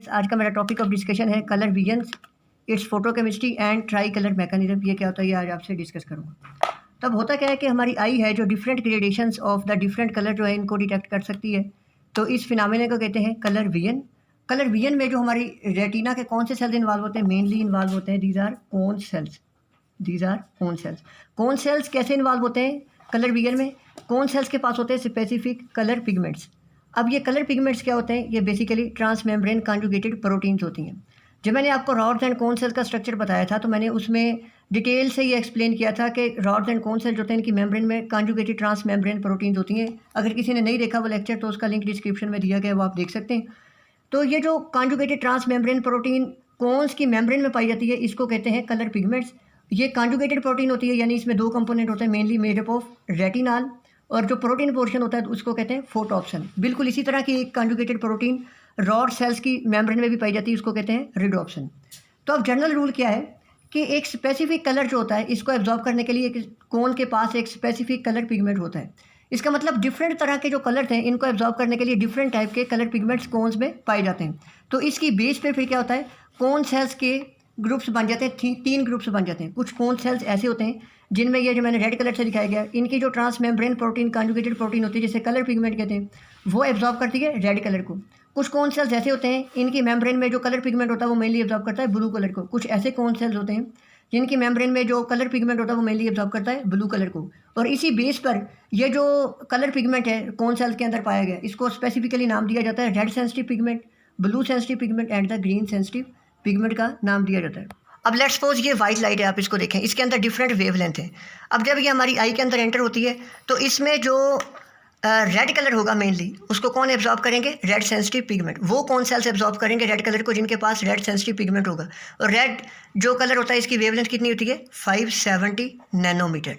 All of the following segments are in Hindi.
आज का मेरा टॉपिक ऑफ डिस्कशन है colour visions, it's photochemistry and try colour mechanism. ये क्या होता है ये आज आपसे डिस्कस करूँगा। तब होता क्या है कि हमारी आई है जो different gradations of the different colour जो है इनको डिटेक्ट कर सकती है। तो इस फिनोमेना को कहते हैं कलर विजन। कलर विजन में जो हमारी रेटिना के कौन से सेल्स इन्वॉल्व होते हैं, मेनली इन्वॉल्व होते हैं these are cone cells. These are cone cells. Cone cells कैसे इन्वॉल्व होते हैं कलर विजन में? कोन सेल्स के पास होते हैं स्पेसिफिक कलर पिगमेंट्स। अब ये कलर पिगमेंट्स क्या होते हैं? ये बेसिकली ट्रांसमेम्ब्रेन कॉन्जुगेटेड प्रोटीन्स होती हैं। जब मैंने आपको रॉड्स एंड कोन सेल का स्ट्रक्चर बताया था तो मैंने उसमें डिटेल से ये एक्सप्लेन किया था कि रॉड्स एंड कोन सेल जो होते हैं इनकी मेम्ब्रेन में कॉन्जुगेटेड ट्रांसमेम्ब्रेन प्रोटीन्स होती हैं। अगर किसी ने नहीं देखा वो लेक्चर तो उसका लिंक डिस्क्रिप्शन में दिया गया है, वो आप देख सकते हैं। तो ये जो कॉन्जुगेटेड ट्रांसमेम्ब्रेन प्रोटीन कोन्स की मेम्ब्रेन में पाई जाती है इसको कहते हैं कलर पिगमेंट्स। ये कॉन्जुगेटेड प्रोटीन होती है, यानी इसमें दो कंपोनेंट होते हैं, mainly made up of retinol, और जो प्रोटीन पोर्शन होता है उसको कहते हैं फोटोप्सिन। बिल्कुल इसी तरह की एक कॉन्जुगेटेड प्रोटीन रॉड सेल्स की मेम्ब्रेन में भी पाई जाती है, उसको कहते हैं रिडोप्सिन। तो अब जनरल रूल क्या है कि एक स्पेसिफिक कलर जो होता है इसको एब्जॉर्ब करने के लिए एक कोन के पास एक स्पेसिफिक कलर पिगमेंट होता है। इसका मतलब डिफरेंट तरह के जो कलर्स हैं इनको एब्जॉर्ब करने के लिए डिफरेंट टाइप के कलर पिगमेंट्स कोन्स में पाए जाते हैं। तो इसकी बेस पे फिर क्या होता है, कोन सेल्स के ग्रुप्स बन जाते हैं, तीन ग्रुप्स बन जाते हैं। कुछ कोन सेल्स ऐसे होते हैं जिनमें ये जो मैंने रेड कलर से दिखाया गया इनकी जो ट्रांसमेम्ब्रेन प्रोटीन कॉन्जुगेटेड प्रोटीन होती है जिसे कलर पिगमेंट कहते हैं, वो एब्जॉर्ब करती है रेड कलर को। कुछ कोन सेल्स ऐसे होते हैं इनकी मेम्ब्रेन में जो कलर पिगमेंट होता है वो मेनली एब्जॉर्ब करता है ब्लू कलर को। कुछ ऐसे कोन सेल्स होते हैं जिनकी मेम्ब्रेन में जो कलर पिगमेंट होता है वो मेनली एब्जॉर्ब करता है ब्लू कलर को। और इसी बेस पर ये जो कलर पिगमेंट है कोन सेल्स के अंदर पाया गया इसको स्पेसिफिकली नाम दिया जाता है red sensitive pigment, blue sensitive pigment and the green sensitive pigment का नाम दिया जाता है। अब लेट्स सपोज ये वाइट लाइट है, आप इसको देखें, इसके अंदर डिफरेंट वेवलेंथ है। अब जब ये हमारी आई के अंदर एंटर होती है तो इसमें जो रेड कलर होगा मेनली उसको कौन एब्जॉर्ब करेंगे? Red sensitive pigment. वो कौन सेल्स एब्जॉर्ब करेंगे रेड कलर को जिनके पास रेड सेंसिटिव पिगमेंट होगा। और रेड जो कलर होता है इसकी वेवलेंथ कितनी होती है? 570 नैनोमीटर।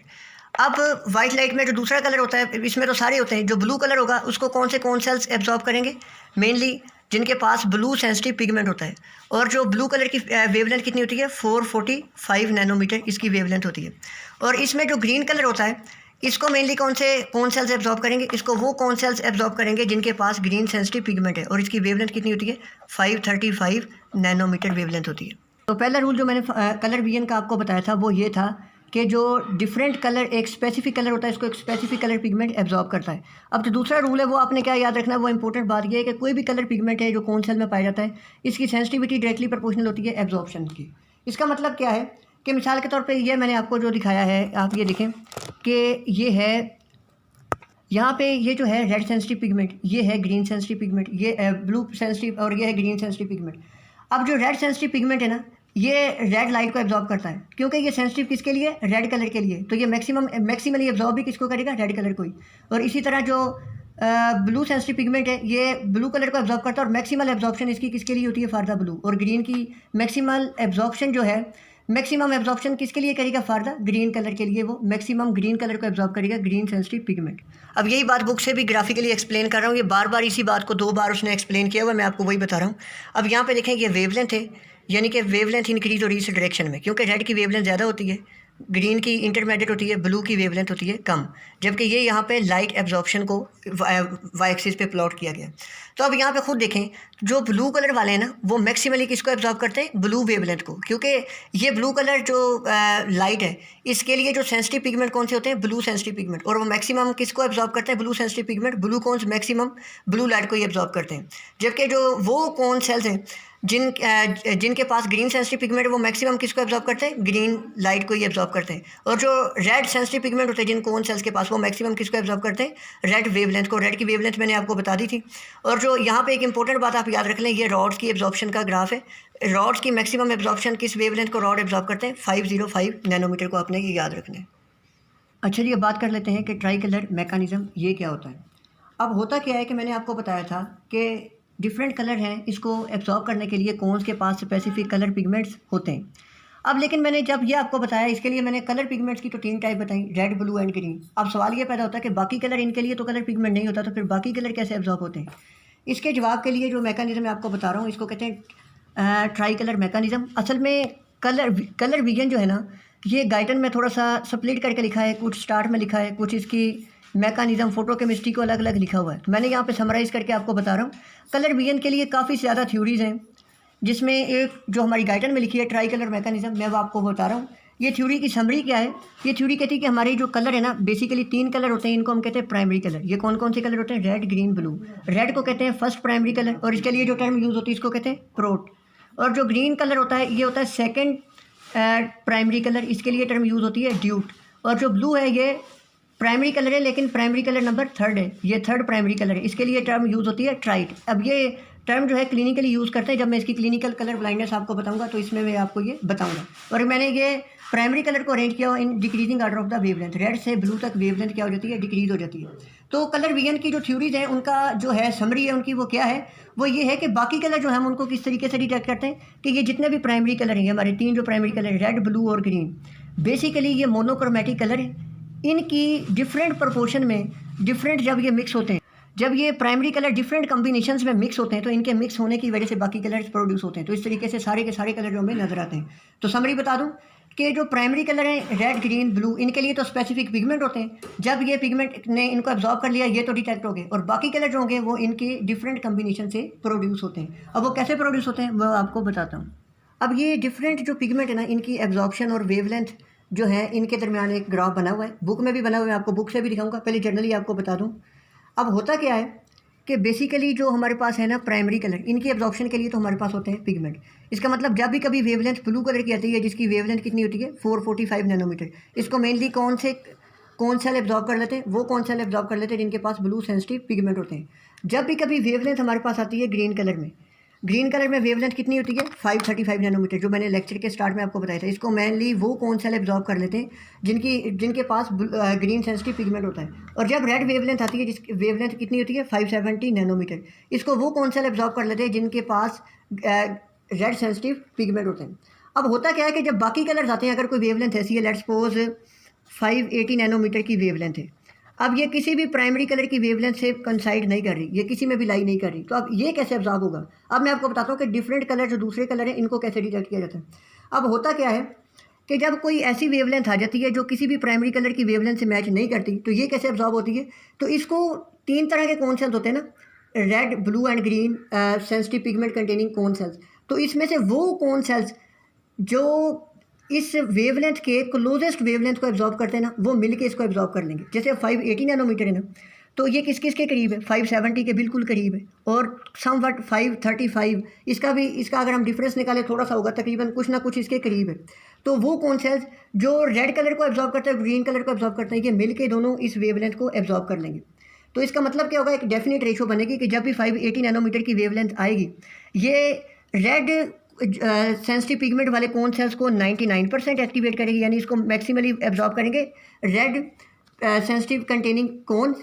अब वाइट लाइट में जो दूसरा कलर होता है इसमें तो सारे होते हैं, जो ब्लू कलर होगा उसको कौन से कोन सेल्स एब्जॉर्ब करेंगे? मेनली जिनके पास ब्लू सेंसिटिव पिगमेंट होता है। और जो ब्लू कलर की वेवलेंथ कितनी होती है? 445 नैनोमीटर इसकी वेवलेंथ होती है। और इसमें जो ग्रीन कलर होता है इसको मेनली कौन से कोन सेल्स एब्जॉर्ब करेंगे? इसको वो कोन सेल्स एब्जॉर्ब करेंगे जिनके पास ग्रीन सेंसिटिव पिगमेंट है और इसकी वेवलेंथ कितनी होती है? 535 नैनोमीटर वेवलेंथ होती है। तो पहला रूल जो मैंने कलर विजन का आपको बताया था वो ये था कि जो डिफरेंट कलर एक स्पेसिफिक कलर होता है इसको एक स्पेसिफिक कलर पिगमेंट एब्जॉर्ब करता है। अब जो दूसरा रूल है वो आपने क्या याद रखना है, वो इंपॉर्टेंट बात ये है कि कोई भी कलर पिगमेंट है जो कोन सेल में पाया जाता है इसकी सेंसिटिविटी डायरेक्टली प्रोपोर्शनल होती है एब्जॉर्प्शन की। इसका मतलब क्या है कि मिसाल के तौर पे ये मैंने आपको जो दिखाया है आप ये देखें कि ये है यहाँ पे ये जो है रेड सेंसिटिव पिगमेंट, ये है ग्रीन सेंसिटिव पिगमेंट, ये ब्लू सेंसिटिव और ये है ग्रीन सेंसिटिव पिगमेंट। अब जो रेड सेंसिटिव पिगमेंट है ना ये रेड लाइट को एब्जॉर्ब करता है क्योंकि ये सेंसिटिव किसके लिए? रेड कलर के लिए। तो ये मैक्सिमली एब्जॉर्ब भी किसको करेगा? रेड कलर को ही। और इसी तरह जो ब्लू सेंसिटिव पिगमेंट है ये ब्लू कलर को एब्जॉर्ब करता है और मैक्सिमल एब्जॉर्प्शन इसकी किसके लिए होती है? For the blue. और ग्रीन की मैक्सिमल एब्जॉर्प्शन जो है मैक्सिमम एब्जॉर्प्शन किसके लिए करेगा? फॉर द ग्रीन कलर के लिए वो मैक्सिमम ग्रीन कलर को एब्जॉर्ब करेगा ग्रीन सेंसिटिव पिगमेंट। अब यही बात बुक से भी ग्राफिकली एक्सप्लेन कर रहा हूँ, ये बार बार इसी बात को 2 बार उसने एक्सप्लेन किया हुआ, मैं आपको वही बता रहा हूँ। अब यहाँ पे देखें ये वेवलेंथ है, यानी कि वेवलेंथ इंक्रीज हो रही है इस डायरेक्शन में क्योंकि रेड की वेवलेंथ ज़्यादा होती है, ग्रीन की इंटरमीडिएट होती है, ब्लू की वेवलेंथ होती है कम, जबकि ये यहाँ पे लाइट एब्जॉर्प्शन को वाई एक्सिस पे प्लॉट किया गया। तो अब यहाँ पे खुद देखें जो ब्लू कलर वाले हैं ना वो मैक्सिमली किसको एब्जॉर्ब करते हैं? ब्लू वेवलेंथ को, क्योंकि ये ब्लू कलर जो लाइट है इसके लिए जो सेंसिटिव पिगमेंट कौन से होते हैं? Blue sensitive pigment. और वो मैक्सिमम किसको एब्जॉर्ब करते हैं? Blue sensitive pigment. ब्लू कौन मैक्सिमम ब्लू लाइट को ही एब्जॉर्ब करते हैं, जबकि जो वो कौन सेल्स हैं जिनके पास ग्रीन सेंसिटिव पिगमेंट है वो मैक्सिमम किसको एब्जॉर्ब करते हैं? ग्रीन लाइट को ही एब्जॉर्ब करते हैं। और जो रेड सेंसिटिव पिगमेंट होते हैं जिन कोन सेल्स के पास वो मैक्सिमम किसको एब्जॉर्ब करते हैं? रेड वेवलेंथ को। रेड की वेवलेंथ मैंने आपको बता दी थी। और जो यहाँ पे एक इंपॉर्टेंट बात आप याद रख लें, ये रॉड्स की एब्जॉर्प्शन का ग्राफ है। रॉड्स की मैक्सिमम एब्जॉर्प्शन किस वेवलेंथ को रॉड एब्जॉर्ब करते हैं? 505 नैनोमीटर को आपने ये याद रखना है। अच्छा जी, अब बात कर लेते हैं कि ट्राई कलर मैकेनिज्म ये क्या होता है। अब होता क्या है कि मैंने आपको बताया था कि डिफरेंट कलर हैं, इसको एब्जॉर्ब करने के लिए कोन्स के पास स्पेसिफिक कलर पिगमेंट्स होते हैं। अब लेकिन मैंने जब ये आपको बताया इसके लिए मैंने कलर पिगमेंट्स की तो 3 टाइप बताई, रेड, ब्लू एंड ग्रीन। अब सवाल ये पैदा होता है कि बाकी कलर इनके लिए तो कलर पिगमेंट नहीं होता, तो फिर बाकी कलर कैसे एब्जॉर्ब होते हैं? इसके जवाब के लिए जो मैकेनिज्म मैं आपको बता रहा हूँ इसको कहते हैं ट्राई कलर मैकेनिज्म। असल में कलर विजन जो है ना ये गाइडन में थोड़ा सा स्प्लिट करके लिखा है, कुछ स्टार्ट में लिखा है, कुछ इसकी मैकेनिज्म फोटोकेमिस्ट्री को अलग अलग लिखा हुआ है। तो मैंने यहाँ पे समराइज़ करके आपको बता रहा हूँ। कलर विजन के लिए काफ़ी ज़्यादा थ्योरीज़ हैं, जिसमें एक जो हमारी गाइडलाइन में लिखी है ट्राई कलर मैकेनिज्म, मैं वो आपको बता रहा हूँ। ये थ्योरी की समरी क्या है? ये थ्योरी कहती है कि हमारे जो कलर है ना, बेसिकली 3 कलर होते हैं, इनको हम कहते हैं प्राइमरी कलर। ये कौन कौन से कलर होते हैं? Red, green, blue. रेड को कहते हैं फर्स्ट प्राइमरी कलर, और इसके लिए जो टर्म यूज़ होती है इसको कहते हैं प्रोट। और जो ग्रीन कलर होता है ये होता है सेकेंड प्राइमरी कलर, इसके लिए टर्म यूज़ होती है ड्यूट। और जो ब्लू है ये प्राइमरी कलर है, लेकिन प्राइमरी कलर नंबर 3rd है, ये 3rd प्राइमरी कलर है, इसके लिए टर्म यूज़ होती है ट्राइट। अब ये टर्म जो है क्लिनिकली यूज़ करते हैं, जब मैं इसकी क्लिनिकल कलर ब्लाइंडनेस आपको बताऊंगा तो इसमें मैं आपको ये बताऊंगा। और मैंने ये प्राइमरी कलर को अरेंज किया in decreasing order of the wavelength. Red से ब्लू तक वेवलेंथ क्या हो जाती है? डिक्रीज हो जाती है। तो कलर विजन की जो थ्योरीज हैं उनका जो है समरी है उनकी, वो क्या है? वो ये है कि बाकी कलर जो है हम उनको किस तरीके से डिटेक्ट करते हैं कि ये जितने भी प्राइमरी कलर हैं, हमारे 3 जो प्राइमरी कलर हैं रेड, ब्लू और ग्रीन, बेसिकली ये मोनोक्रोमेटिक कलर है। इनकी डिफरेंट प्रोपोर्शन में डिफरेंट जब ये मिक्स होते हैं, जब ये प्राइमरी कलर डिफरेंट कॉम्बिनेशंस में मिक्स होते हैं तो इनके मिक्स होने की वजह से बाकी कलर्स प्रोड्यूस होते हैं। तो इस तरीके से सारे के सारे कलर जो हमें नजर आते हैं। तो समरी बता दूं कि जो प्राइमरी कलर हैं रेड, ग्रीन, ब्लू, इनके लिए तो स्पेसिफिक पिगमेंट होते हैं। जब ये पिगमेंट ने इनको एब्जॉर्ब कर लिया ये तो डिटेक्ट हो गए, और बाकी कलर जो होंगे वो इनके डिफरेंट कॉम्बिनेशन से प्रोड्यूस होते हैं। अब वो कैसे प्रोड्यूस होते हैं वो आपको बताता हूँ। अब ये डिफरेंट जो पिगमेंट है ना, इनकी एब्जॉर्प्शन और वेवलेंथ जो है इनके दरमियान एक ग्राफ बना हुआ है, बुक में भी बना हुआ है, आपको बुक से भी दिखाऊंगा। पहले जनरली आपको बता दूं। अब होता क्या है कि बेसिकली जो हमारे पास है ना प्राइमरी कलर, इनकी एब्जॉर्प्शन के लिए तो हमारे पास होते हैं पिगमेंट। इसका मतलब जब भी कभी वेवलेंथ ब्लू कलर की आती है जिसकी वेवलेंथ कितनी होती है? 445 नैनोमीटर। इसको मेनली कौन सेल एब्जॉर्ब कर लेते हैं? वो कौन सेल एब्जॉर्ब कर लेते हैं जिनके पास ब्लू सेंसिटिव पिगमेंट होते हैं। जब भी कभी वेवलेंथ हमारे पास आती है ग्रीन कलर में, ग्रीन कलर में वेवलेंथ कितनी होती है? 535 नैनोमीटर, जो मैंने लेक्चर के स्टार्ट में आपको बताया था। इसको मेनली वो कौन सेल एब्जॉर्ब कर लेते हैं जिनके पास ग्रीन सेंसिटिव पिगमेंट होता है। और जब रेड वेवलेंथ आती है जिसकी वेवलेंथ कितनी होती है? 570 नैनोमीटर, इसको वो कौन सेल एब्जॉर्ब कर लेते हैं जिनके पास रेड सेंसिटिव पिगमेंट होते हैं। अब होता क्या है कि जब बाकी कलर्स आते हैं, अगर कोई वेवलेंथ ऐसी है, लेट्स सपोज 580 नैनोमीटर की वेवलेंथ है, अब ये किसी भी प्राइमरी कलर की वेवलेंथ से कंसाइड नहीं कर रही, ये किसी में भी लाई नहीं कर रही, तो अब ये कैसे एब्जॉर्ब होगा? अब मैं आपको बताता हूँ कि डिफरेंट कलर जो दूसरे कलर हैं इनको कैसे डिटेक्ट किया जाता है। अब होता क्या है कि जब कोई ऐसी वेवलेंथ आ जाती है जो किसी भी प्राइमरी कलर की वेवलेंथ से मैच नहीं करती, तो ये कैसे एब्जॉर्ब होती है? तो इसको 3 तरह के कोन सेल्स होते हैं ना, red, blue and green sensitive pigment containing cone sales. तो इसमें से वो कोन सेल्स जो इस वेवलेंथ के क्लोजेस्ट वेवलेंथ को एब्जॉर्ब करते हैं ना, वो मिलके इसको एब्जॉर्ब कर लेंगे। जैसे 580 नैनोमीटर है ना, तो ये किस किस के करीब है? 570 के बिल्कुल करीब है, और समवट 535 इसका अगर हम डिफरेंस निकालें थोड़ा सा होगा, तकरीबन कुछ ना कुछ इसके करीब है। तो वो कौन सेल्स जो रेड कलर को एब्जॉर्ब करते हैं, ग्रीन कलर को एब्जॉर्ब करते हैं, ये मिल के दोनों इस वेवलेंथ को एब्जॉर्ब कर लेंगे। तो इसका मतलब क्या होगा? एक डेफिनेट रेशो बनेगी कि जब भी 580 नैनोमीटर की वेवलेंथ आएगी, ये रेड सेंसिटिव पिगमेंट वाले कोन सेल्स को 99% एक्टिवेट करेगी, यानी इसको मैक्सिमली एब्जॉर्ब करेंगे रेड सेंसिटिव कंटेनिंग कोन्स,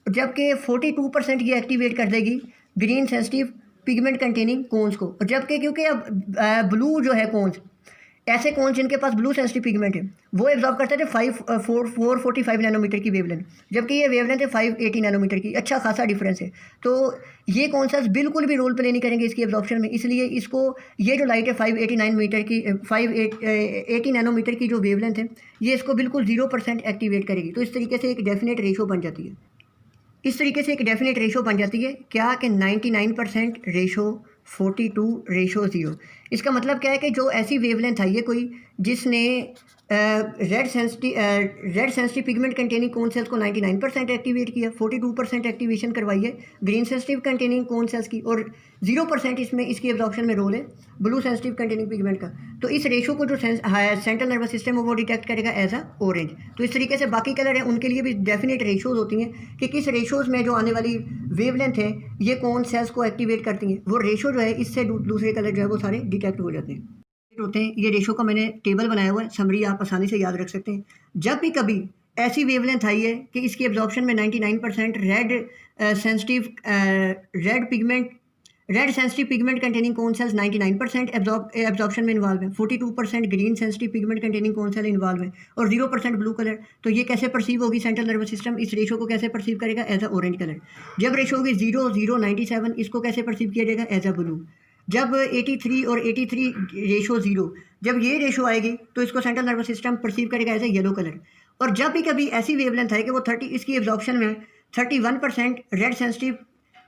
जबकि 42% ये एक्टिवेट कर देगी green sensitive pigment containing cones को। जबकि क्योंकि अब ब्लू जो है कोन्स, ऐसे कौन जिनके पास ब्लू सेंसिटिव पिगमेंट है वो एब्जॉर्ब करते थे 445 नैनोमीटर की वेवलेंथ, जबकि ये वेवलेंथ है 580 नैनोमीटर की। अच्छा खासा डिफरेंस है। तो ये कौन सा बिल्कुल भी रोल प्ले नहीं करेंगे इसकी एब्जॉर्प्शन में, इसलिए इसको ये जो लाइट है 580 नैनोमीटर की जो वेवलेंथ है, ये इसको बिल्कुल 0% एक्टिवेट करेगी। तो इस तरीके से एक डेफिनेट रेशो बन जाती है। इस तरीके से एक डेफिनेट रेशो बन जाती है क्या कि 99% रेशो 42:0। इसका मतलब क्या है कि जो ऐसी वेवलेंथ आई है कोई जिसने red sensitive pigment containing cone sales को 99% एक्टिवेट किया, 42% एक्टिवेशन करवाई है green sensitive containing cone sales की, और 0% इसमें इसकी एब्जॉर्प्शन में रोल है ब्लू सेंसिटिव कंटेनिंग पिगमेंट का। तो इस रेशो को जो सेंट्रल नर्वस सिस्टम है वो डिटेक्ट करेगा एज अ ऑरेंज। तो इस तरीके से बाकी कलर है उनके लिए भी डेफिनेट रेशोज होती हैं कि किस रेशोज़ में जो आने वाली वेवलेंथ है ये कौन सेल्स को एक्टिवेट करती हैं। वो रेशो जो है इससे दूसरे कलर जो है वो सारे डिटेक्ट हो जाते हैं होते हैं। ये रेशो का मैंने टेबल बनाया हुआ है, समरी आप आसानी से याद रख सकते हैं। जब भी कभी ऐसी वेवलेंथ आई है कि इसकी एब्जॉर्प्शन में 99% red sensitive pigment containing cone cells 99% absorption में इन्वॉल्व है, 42% green sensitive pigment containing cone cell involve है, और 0% ब्लू कलर। तो ये कैसे परसीव होगी सेंट्रल नर्वस सिस्टम? इस रेशो को कैसे परसीव करेगा? As a orange colour. जब रेशो होगी 0, 0, 97, इसको कैसे परसीव किया जाएगा? As a blue. जब 83 और 83 रेशो 0, जब ये रेशो आएगी तो इसको सेंट्रल नर्वस सिस्टम परसीव करेगा एज ए येलो कलर। और जब भी कभी ऐसी वेवलेंथ है कि वो 30 इसकी एब्जॉर्प्शन में 31% red sensitive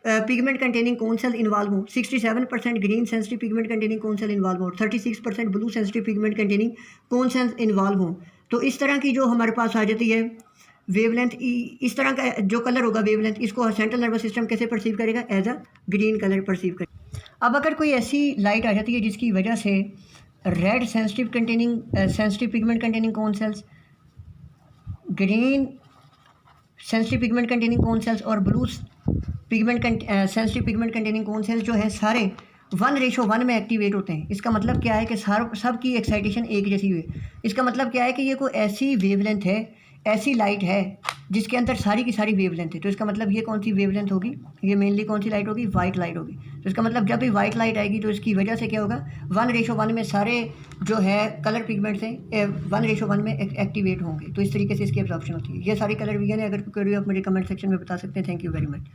pigment containing cone cell involve हो, 67% green sensitive pigment containing cone cell involve हो, 36% blue sensitive pigment containing cone cell involve हो। तो इस तरह की जो हमारे पास आ जाती है वेवलेंथ, इस तरह का जो कलर होगा वेवलेंथ, इसको सेंट्रल नर्वस सिस्टम कैसे परसीव करेगा? As a green colour perceive करेगा। अब अगर कोई ऐसी लाइट आ जाती है जिसकी वजह से red sensitive pigment containing cone cells, green sensitive pigment containing cone cells और blue sensitive pigment containing cone cells जो है सारे 1:1 में एक्टिवेट होते हैं। इसका मतलब क्या है कि सब की एक्साइटेशन एक जैसी हुई। इसका मतलब क्या है कि ये कोई ऐसी वेवलेंथ है, ऐसी लाइट है जिसके अंदर सारी की सारी वेवलेंथ है। तो इसका मतलब ये कौन सी वेवलेंथ होगी? ये मेनली कौन सी लाइट होगी? वाइट लाइट होगी। तो इसका मतलब जब भी वाइट लाइट आएगी तो इसकी वजह से क्या होगा? 1:1 में सारे जो है कलर पिगमेंट्स हैं 1:1 में एक्टिवेट होंगे। तो इस तरीके से इसकी एब्जॉर्प्शन होती है। ये सारी कलर विजन है। अगर कोई आप मुझे कमेंट सेक्शन में बता सकते हैं। Thank you very much.